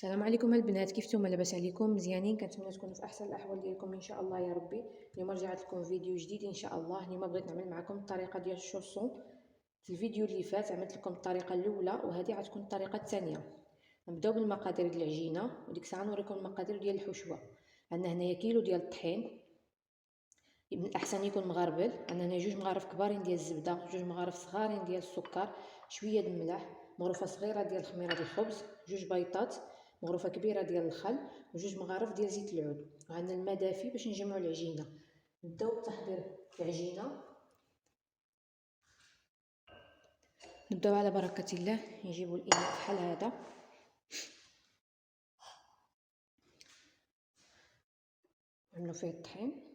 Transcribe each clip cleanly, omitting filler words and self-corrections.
السلام عليكم البنات، كيف نتوما؟ لاباس عليكم؟ مزيانين؟ كنتمنى تكونوا في احسن الاحوال ديالكم ان شاء الله يا ربي. اليوم رجعت لكم فيديو جديد ان شاء الله. اليوم بغيت نعمل معكم الطريقه ديال الشوسون. في الفيديو اللي فات عملت لكم الطريقه الاولى وهذه غتكون الطريقه الثانيه. نبداو بالمقادير ديال العجينه وديك الساعه نوريكم المقادير ديال الحشوه. عندنا هنايا كيلو ديال الطحين، من الاحسن يكون مغربل. عندنا هنا 2 مغارف كبارين ديال الزبده، 2 مغارف صغارين ديال السكر، شويه د الملح، مغرفه صغيره ديال خميره الخبز، 2 بيضات، مغرفه كبيره ديال الخل، و2 مغارف ديال زيت العود. وعندنا الماء دافي باش نجمعوا العجينه. نبداو بتحضير العجينه. نبداو على بركه الله. نجيبوا الاناء بحال هذا، نعملوا فيه الطحين.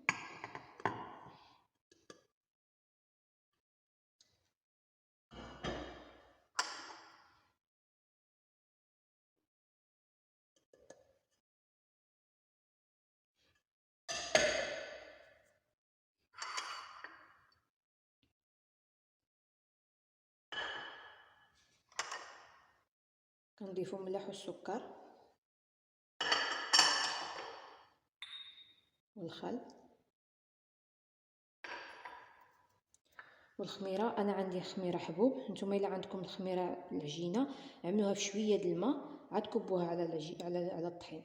كنضيفوا الملح والسكر والخل والخميره. انا عندي خميره حبوب، نتوما الا عندكم الخميره العجينه عملوها في شويه د الماء عاد كبوها على الطحين.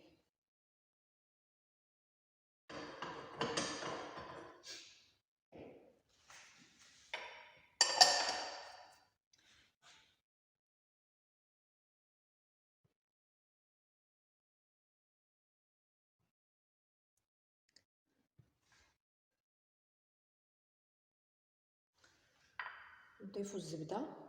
نضيفوا الزبده،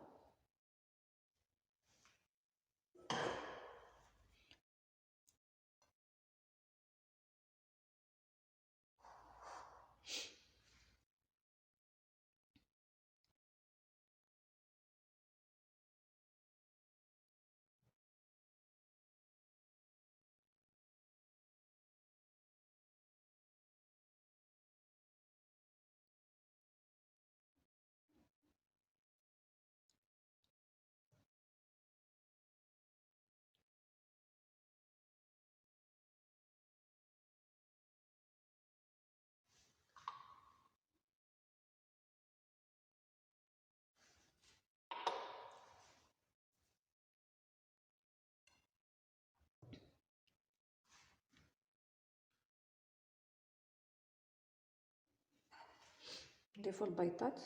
نضيفوا البيضات،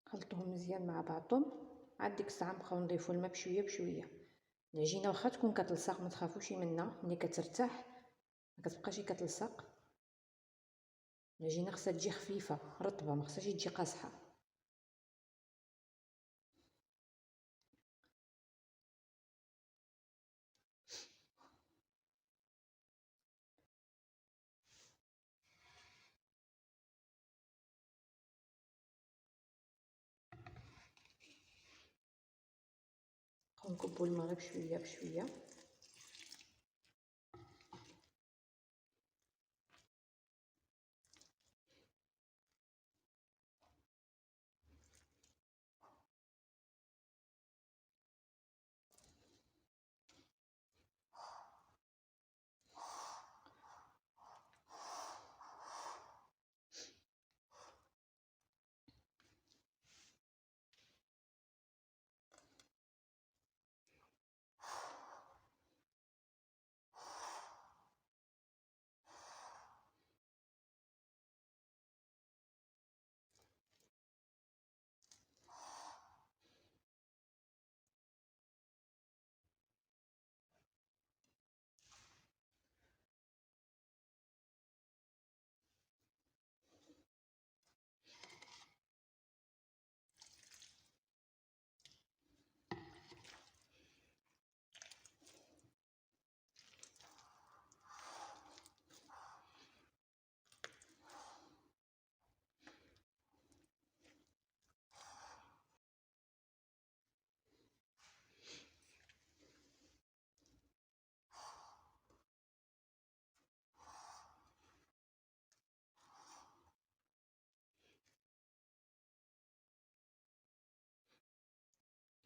خلطوهم مزيان مع بعضهم. عاد ديك الساعه نبقاو نضيفوا الماء بشويه بشويه. العجينه واخا تكون كتلصق ما تخافوش منها، ملي كترتاح ما كتبقاش كتلصق. العجينه خصها تجي خفيفه رطبه، ما خصهاش تجي قاصحه. نكبوا الماء بشويه بشويه.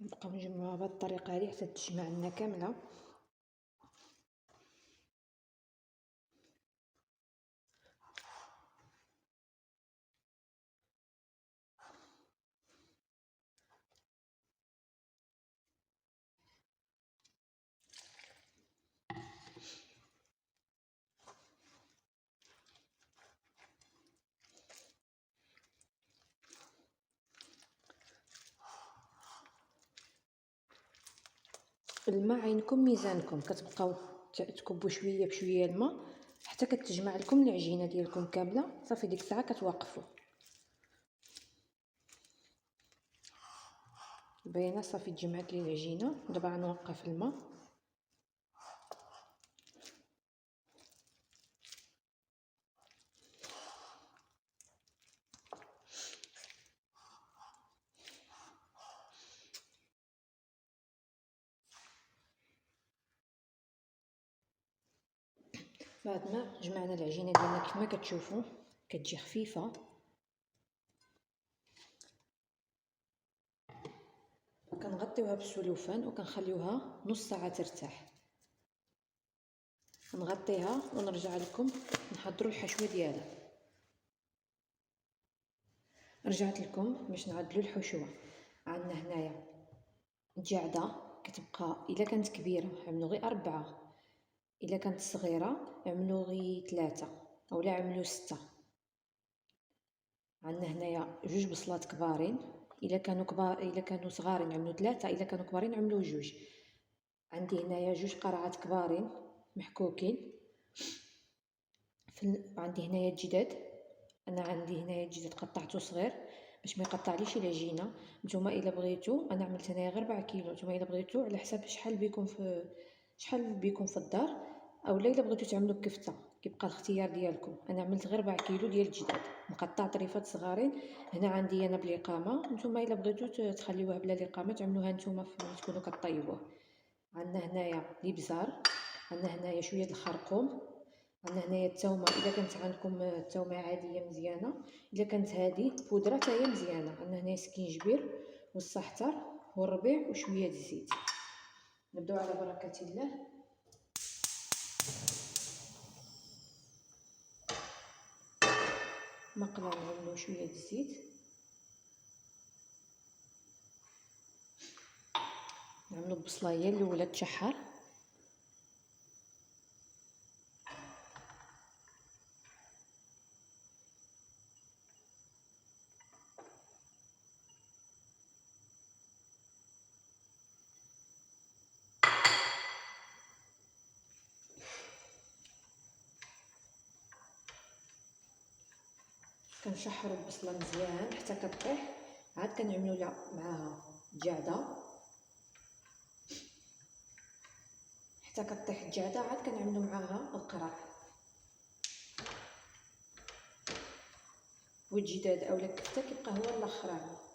نبقاو نجمعوها بهاد الطريقه هذه حتى تجمع لنا كامله. الماء عينكم ميزانكم، كتبقاو تكبوا شويه بشويه الماء حتى كتجمع لكم العجينه ديالكم كامله. صافي ديك الساعه كتوقفوا. باينه صافي تجمعت لي العجينه. دابا غنوقف الماء. بعد ما جمعنا العجينه ديالنا كيف ما كتشوفوا كتجي خفيفه، كنغطيوها بالسلوفان وكنخليوها نص ساعه ترتاح. نغطيها ونرجع لكم نحضروا الحشوه ديالها. رجعت لكم باش نعدلوا الحشوه. عندنا هنايا الجعده كتبقى الا كانت كبيره عملوا غير 4، الا كانت صغيره عملوا غير 3 اولا عملوا 6. عندنا هنايا 2 بصلات كبارين، الا كانوا صغارين عملوا 3، الا كانوا كبارين عملوا 2. عندي هنايا 2 قرعات كبارين محكوكين. عندي هنايا الجداد، انا عندي هنايا الجداد قطعته صغير باش ما يقطعليش العجينه. نتوما الا بغيتو، انا عملت هنايا غير 4 كيلو، نتوما الا بغيتو على حساب شحال بيكم في الدار، اولا الا بغيتو تعملوا بكفته كيبقى الاختيار ديالكم. انا عملت غير 4 كيلو ديال الجداد مقطع طريفات صغارين. هنا عندي انا بالاقامه، نتوما الا بغيتو تخليوها بلا الاقامه تعملوها نتوما ملي تكونوا كطيبوه. عندنا هنايا الابزار، عندنا هنايا شويه الخرقوم، عندنا هنايا الثومه الا كانت عندكم الثومه عاديه مزيانه، الا كانت هذه بودره حتى هي مزيانه. عندنا هنايا سكينجبير والزعتر والربيع وشويه الزيت. نبداو على بركه الله. مقله نعملو شويه الزيت، نعملو البصلايه الاولى تشحر. كنشحروا البصله مزيان حتى كطيح، عاد كنعملوا لها معاها الجعده حتى كطيح الجعده، عاد كنعملوا معاها القرع والجداد اولا الكفته كيبقى هو الاخراني.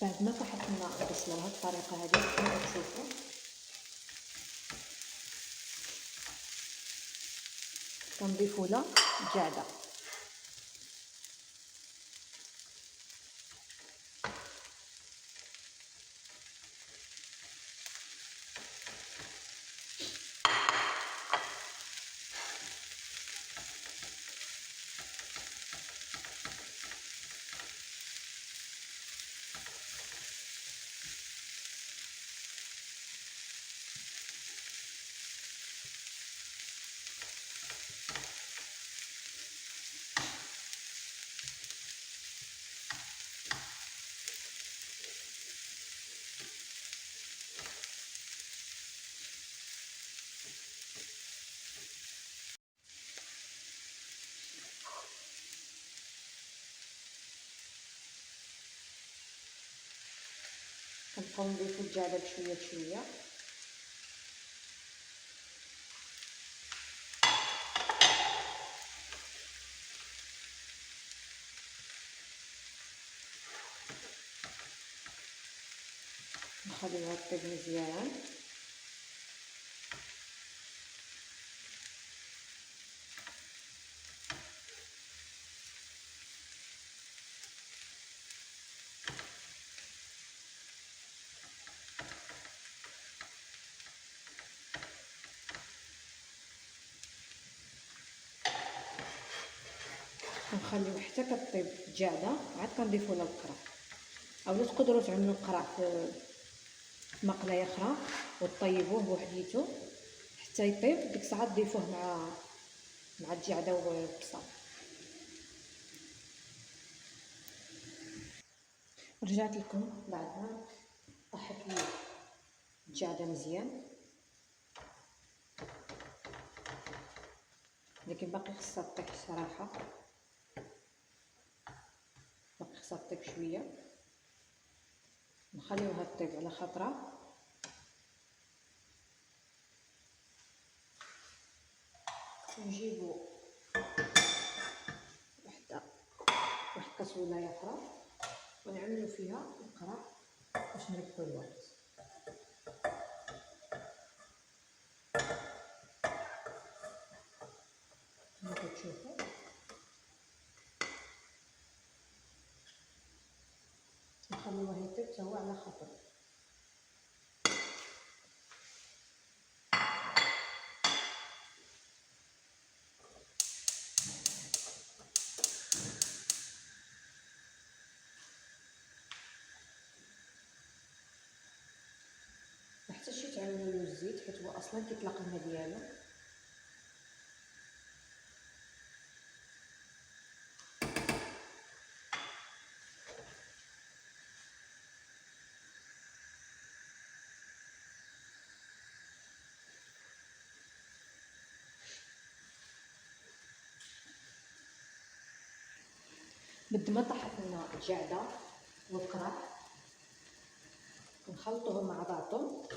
بعد ما طحت لنا البصله بهذه الطريقه هذه كما تشوفوا كنضيفوا لها الجعده. كنبقاو نضيفوا الجعده بشويه بشويه. نخليوها طيب مزيان. ونخليو حتى كطيب جاده، عاد كنضيفوا لها القرع، اولا تقدروا تعملوا القرع في مقلايه اخرى وطيبوه بوحديتو حتى يطيب، ديك الساعه تضيفوه مع الجعده والبصل. رجعت لكم بعد ما طحت لي الجعده مزيان، لكن باقي خصها طيح الصراحه، باقي خصها طيب شويه. نخليوها طيب على خطره. نجيبو واحد كاسوله اخرى ونعملو فيها القرع باش نربحو الوقت. كما كتشوفوا نخليوه يطيب حتى هو على خطر. ما حتى شي تعملوا له الزيت حيت هو اصلا كيطلق الماء ديالو. بعد ما طاحت لنا الجعده والقرع نخلطوهم مع بعضهم.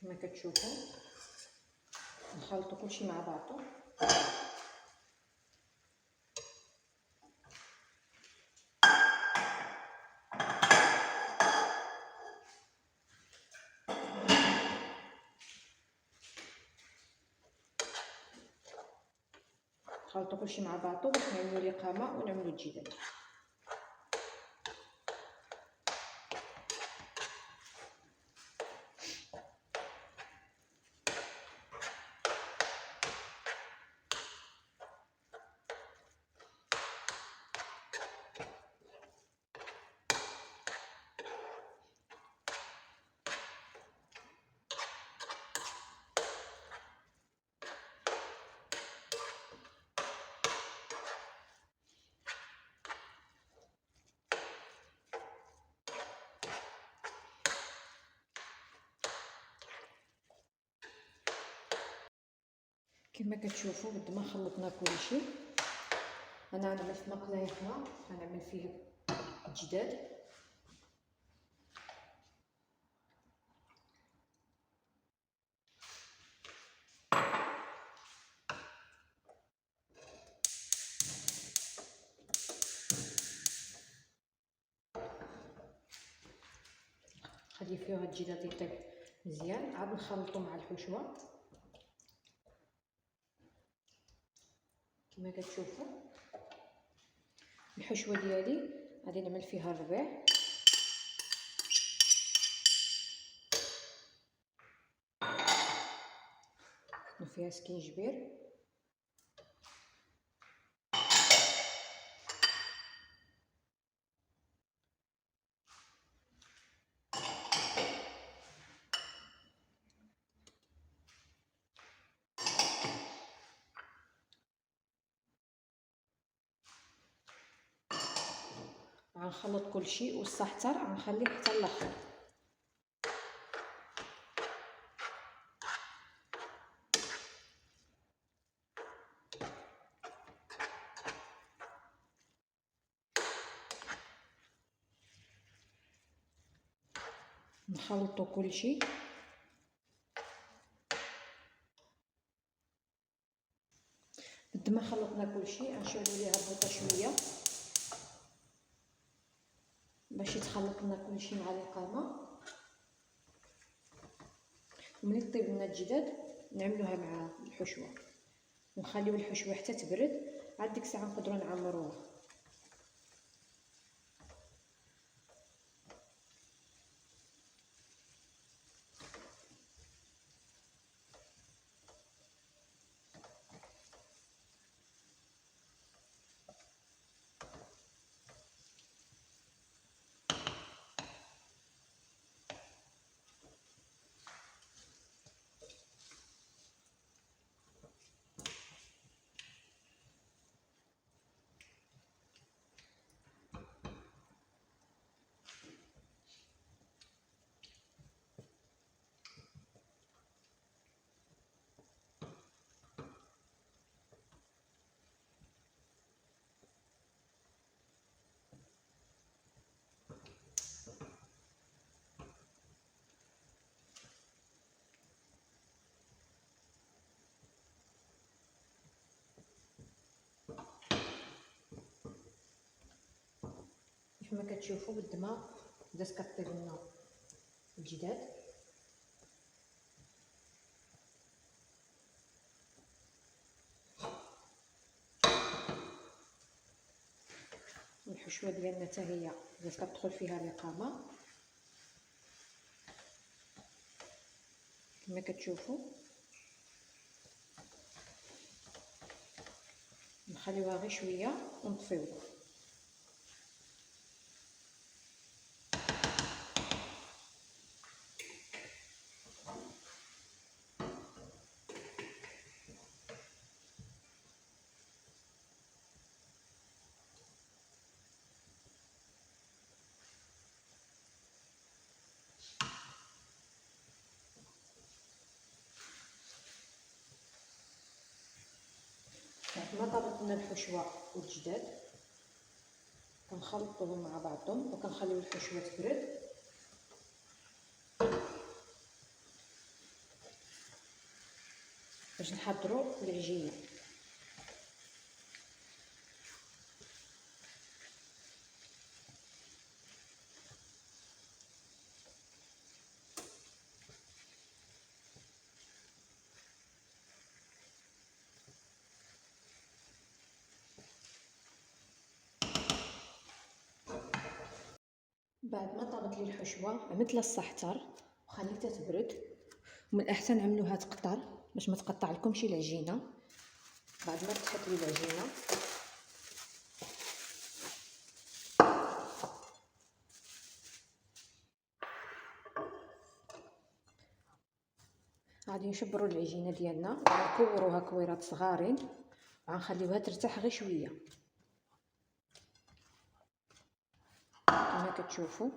كما كتشوفوا نخلطوا كلشي مع بعضو. نخلطوا كلشي مع بعضو باش نعملوا الاقامه ونعملوا الجداد. كما كتشوفوا بعد ما خلطنا كلشي انا غنعمل في مقلايه اخرى غنعمل فيه الجداد. خلي فيه هاد الجداد يطيب مزيان، عاد نخلطو مع الحشوه كما كتشوفوا. الحشوه ديالي غادي نعمل فيها الربيع، وفيها سكينجبير، غنخلط كلشي والسحتر غنخليه حتى الاخر. نخلطو كلشي بعد ما خلطنا كلشي غنشعلو ليها البوطه شويه باش يتخلط لنا كلشي مع القامه. وملي طيب لنا الجداد نعملوها مع الحشوه ونخليو الحشوه حتى تبرد، عاد ديك الساعه نقدروا نعمروها. كما كتشوفوا بالدماغ بدات كطيب لنا الجداد. الحشوه ديالنا حتى هي بدات كتدخل فيها القامه كما كتشوفوا. نخليوها غير شويه ونطفيوها. بعد ما طابت لنا الحشوه والجداد كنخلطوهم مع بعضهم وكنخليو الحشوه تبرد باش نحضروا العجينه. بعد ما طابت لي الحشوه عملت لها السحتر وخليتها تبرد. ومن الاحسن عملوها تقطر باش ما تقطع لكمش العجينه. بعد ما فتحت لي العجينه غادي نشبروا العجينه ديالنا ونكوروها كويرات صغارين وغنخليوها ترتاح غير شويه. كما كتشوفوا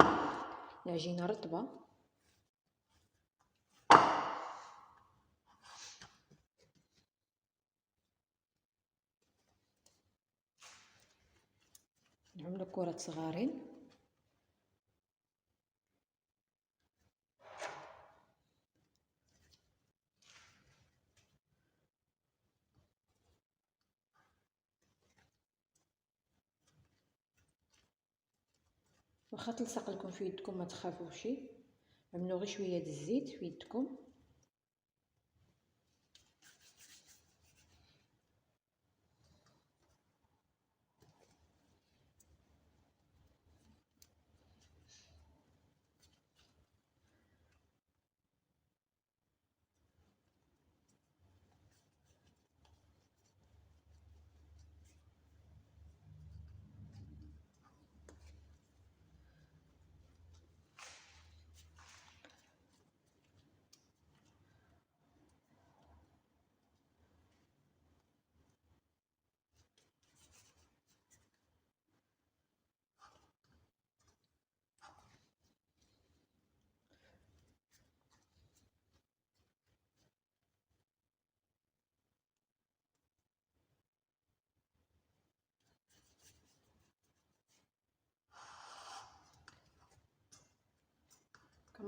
العجينه رطبه. نعملوا كرات صغارين واخا تلصق لكم في يدكم ما تخافوش، عملوا غير شويه د الزيت في يدكم.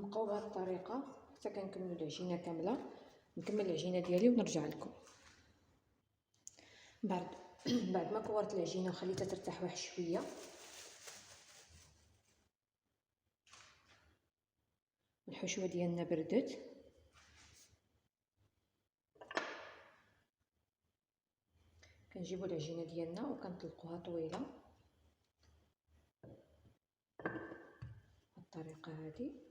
كنبقاو بهذه الطريقه حتى كنكملوا العجينه كامله. نكمل العجينه ديالي ونرجع لكم بعد بعد ما كورت العجينه وخليتها ترتاح واحد شويه. الحشوه ديالنا بردت، كنجيبوا العجينه ديالنا وكنطلقوها طويله بالطريقه هذه.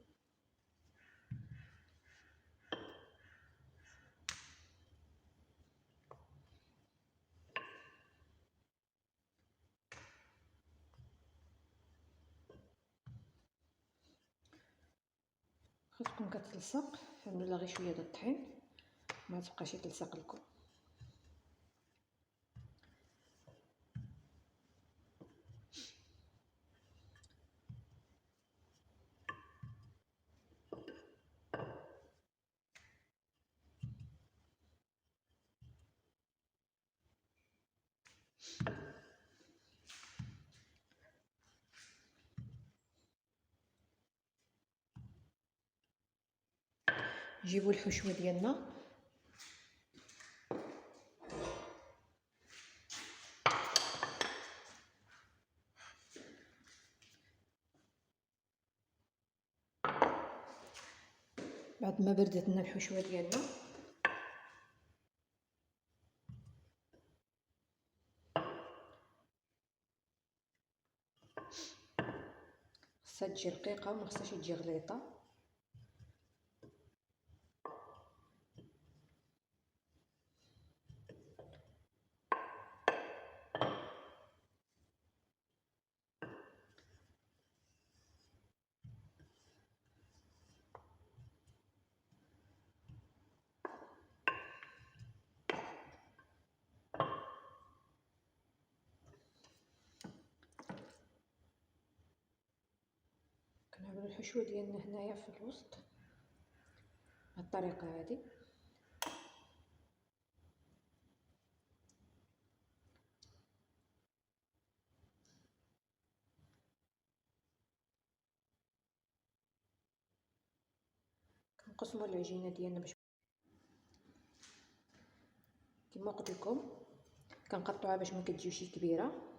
خصكم كتلصق، عملوا لها غير شويه د الطحين ما تبقاش تلصق لكم. نجيبوا الحشوه ديالنا بعد ما بردت لنا الحشوه ديالنا خصها تجي رقيقه وما خصهاش تجي غليظه. كنعملوا الحشوه ديالنا هنايا في الوسط بالطريقه هذه. كنقسموا العجينه ديالنا باش كما قلت لكم كنقطعوها باش ما كتجيوش كبيره.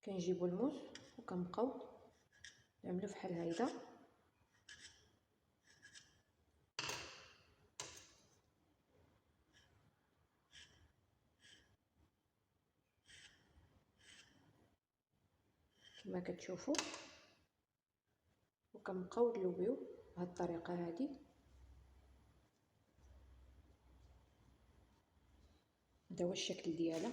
كنجيبوا الموس وكنبقاو نعملوا بحال هيدا. كما كتشوفوا وكنبقاو نلويو بهذه الطريقه هذه. هذا هو الشكل ديالها.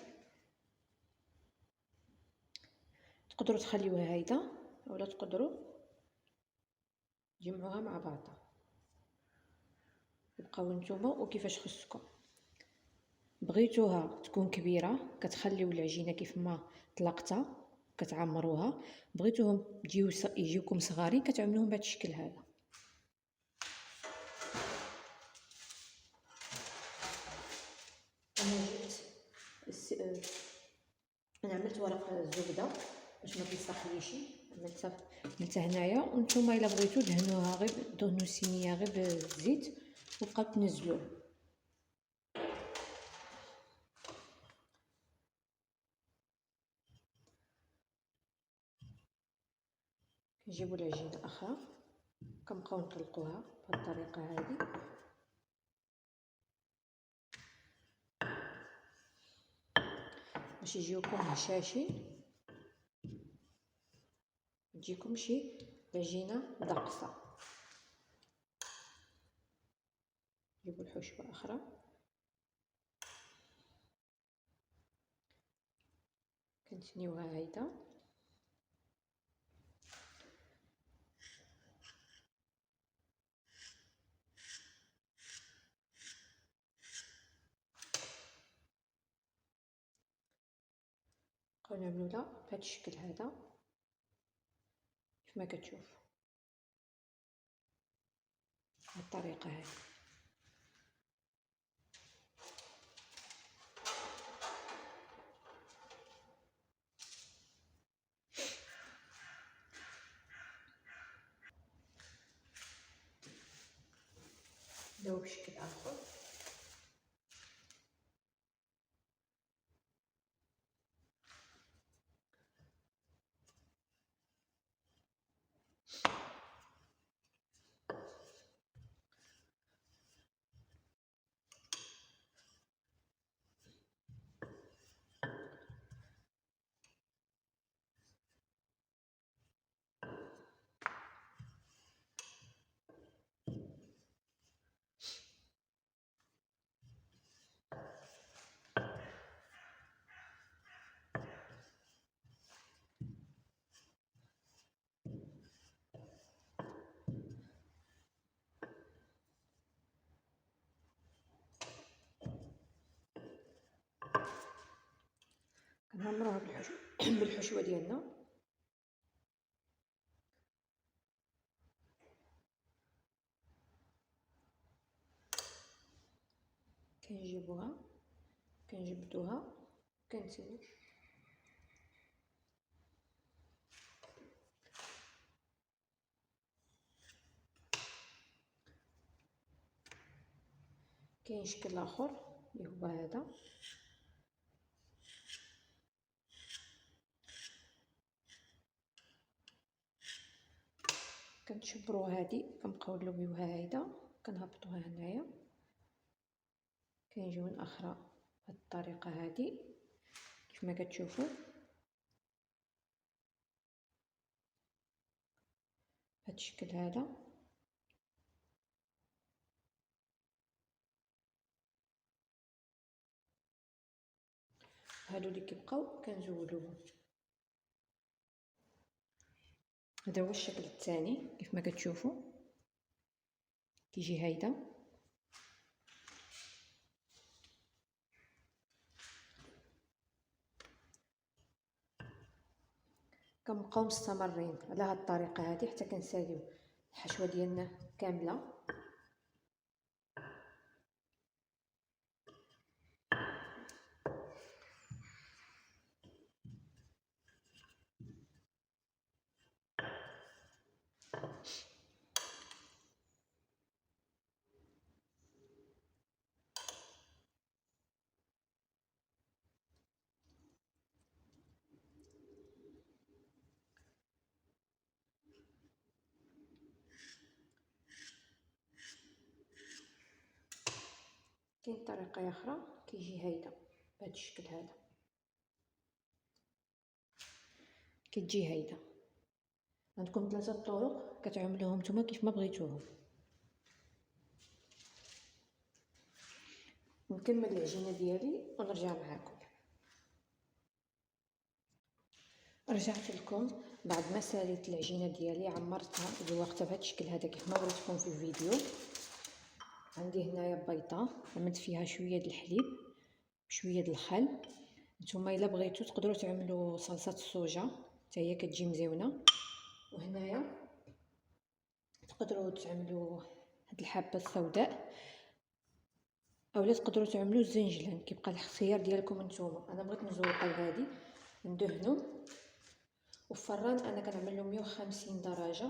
تقدروا تخليوها هيدا ولا تقدروا تجمعوها مع بعضها، بقاو نتوما وكيفاش خصكم. بغيتوها تكون كبيره كتخليو العجينه كيف ما طلقتها كتعمروها، بغيتوهم يجيوكم صغارين كتعملوهم بهذا الشكل هذا. انا عملت ورق الزبده باش ما تلصقليش، عملتها هنايا. وانتم الا بغيتو دهنوها غير دهنوا الصينيه غير بالزيت وبقاو تنزلوه. كنجيبوا العجينه الاخرى كنبقاو نطلقوها بهذه الطريقه هذه. باش يجيوكم هشاشين تجيكم شي العجينه داقصه. نجيبوا الحشوه اخرى كنتنيوها هيدا. نبقاو نعملو لها بهذا الشكل هذا كما كتشوفوا بهذه الطريقه هذه. نديرو بشكل اخر. كنعمروها بالحشوه ديالنا. كنجبدوها كنتسيو. كاين شكل اخر اللي هو هذا. كنشبرو هادي كنبقاو نلويوها هيدا كنهبطوها هنايا. كاين جوين اخرى بهاد الطريقه هادي كيف ما كتشوفوا. بهاد الشكل هذا. هادو اللي كيبقاو كنزولوهم. هذا هو الشكل الثاني كيف ما كتشوفوا كيجي هيدا. كنبقاو مستمرين على هاد الطريقه هذه حتى كنساليو الحشوه ديالنا كامله. كاين طريقه اخرى كيجي هيدا بهذا الشكل هذا. كتجي هيدا. عندكم ثلاثه طرق كتعملوهم نتوما كيف ما بغيتوهم. نكمل العجينه ديالي ونرجع معكم. رجعت لكم بعد ما ساليت العجينه ديالي، عمرتها ذوقتها بهذا الشكل هذا كيف ما وريتكم في الفيديو. عندي هنايا بيضه عملت فيها شويه د الحليب بشويه د الخل. نتوما الا بغيتو تقدروا تعملوا صلصه الصوجا حتى هي كتجي مزيونه. وهنايا تقدروا تعملوا هاد الحبه السوداء اولا تقدروا تعملوا الزنجلان، كيبقى الاختيار ديالكم نتوما. انا بغيت نزوقها لهادي ندهنو. وفران انا كنعمل له 150 درجه،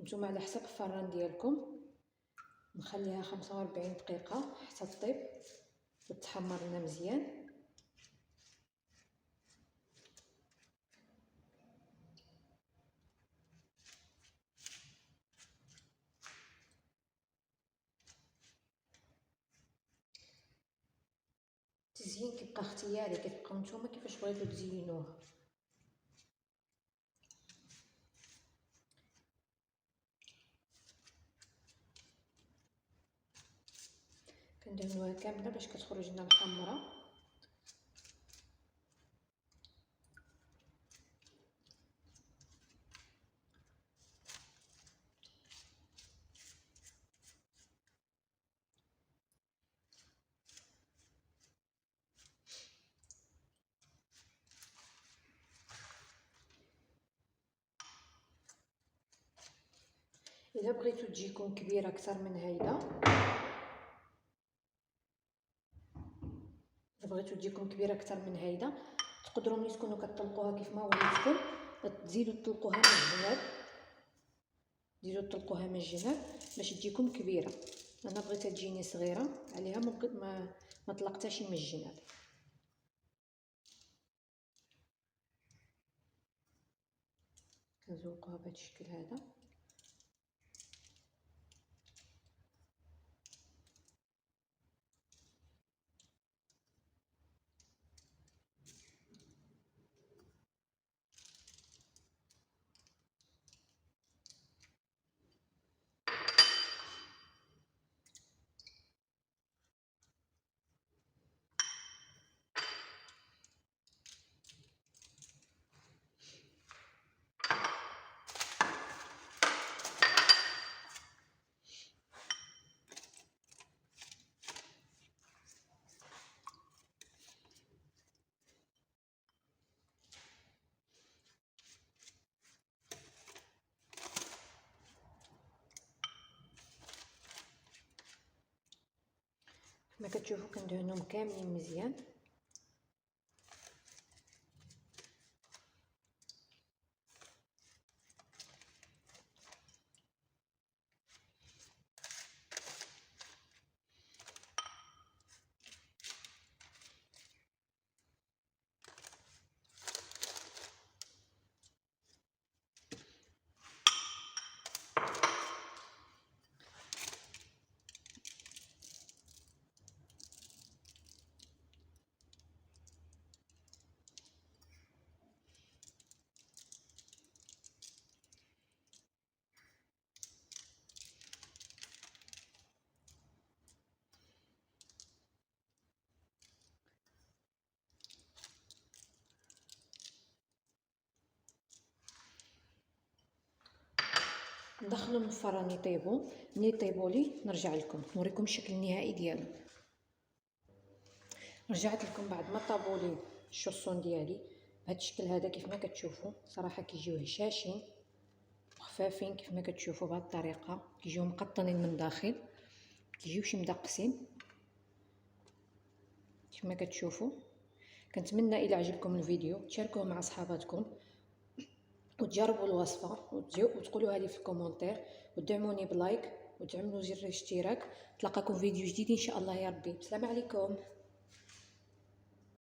نتوما على حسب الفران ديالكم. نخليها 45 دقيقه حتى تطيب وتحمر لنا مزيان. التزيين كيبقى اختياري، كتبقاو نتوما كيفاش بغيتو تزينوها. كندهنوها كامله باش كتخرج لنا محمره. الا بغيتو تجيكم كبيره اكثر من هيدا، تقدروا ملي تكونوا كتطلقوها كيف ما وريتكم تزيدوا تطلقوها من الجناب، باش تجيكم كبيره. انا بغيتها تجيني صغيره عليها ما طلقتهاش من الجناب. كنزوقوها بهذا الشكل هذا. كما كتشوفوا كندهنهم كاملين مزيان. ندخلهم للفران يطيبوا. ملي يطيبوا لي نرجع لكم نوريكم الشكل النهائي ديالو. رجعت لكم بعد ما طابوا لي الشوصون ديالي بهذا الشكل هذا. كيف ما كتشوفوا صراحه كيجيو هشاشين وخفافين كيف ما كتشوفوا بهذه الطريقه. كيجيو مقطنين من الداخل، كيجيوش مدقسين كيف ما كتشوفوا. كنتمنى الى عجبكم الفيديو تشاركوه مع صحاباتكم وتجربوا الوصفه وتقولوها لي في الكومونتير، ودعموني بلايك وتعملوا زر الاشتراك. تلقاكم فيديو جديد ان شاء الله يا ربي. السلام عليكم.